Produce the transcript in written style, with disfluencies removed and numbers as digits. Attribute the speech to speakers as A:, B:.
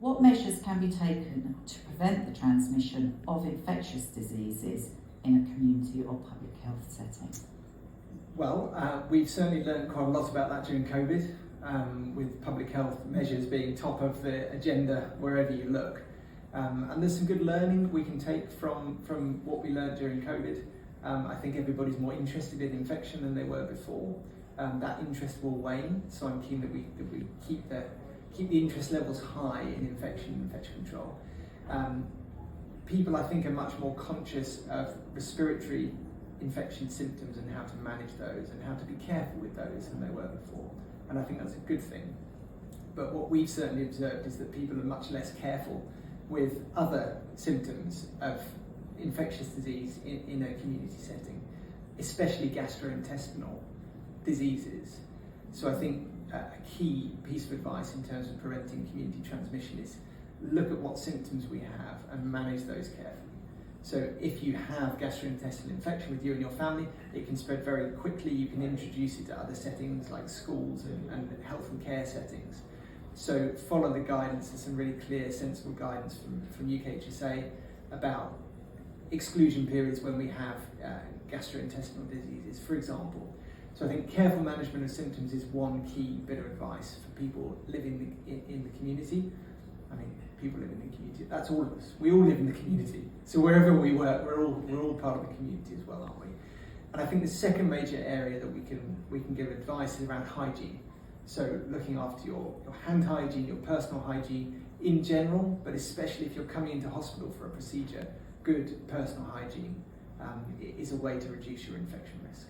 A: What measures can be taken to prevent the transmission of infectious diseases in a community or public health setting?
B: Well, we've certainly learned quite a lot about that during COVID, with public health measures being top of the agenda wherever you look. And there's some good learning we can take from what we learned during COVID. I think everybody's more interested in infection than they were before. That interest will wane, so I'm keen that we keep the interest levels high in infection control. People, I think, are much more conscious of respiratory infection symptoms and how to manage those and how to be careful with those than they were before. And I think that's a good thing. But what we've certainly observed is that people are much less careful with other symptoms of infectious disease in a community setting, especially gastrointestinal diseases. So I think a key piece of advice in terms of preventing community transmission is look at what symptoms we have and manage those carefully. So if you have gastrointestinal infection with you and your family, it can spread very quickly. You can introduce it to other settings like schools and health and care settings. So follow the guidance. There's some really clear, sensible guidance from UKHSA about exclusion periods when we have gastrointestinal diseases, for example. So I think careful management of symptoms is one key bit of advice for people living in the community. I mean, people live in the community, that's all of us. We all live in the community. So wherever we work, we're all part of the community as well, aren't we? And I think the second major area that we can give advice is around hygiene. So looking after your hand hygiene, your personal hygiene in general, but especially if you're coming into hospital for a procedure, good personal hygiene is a way to reduce your infection risk.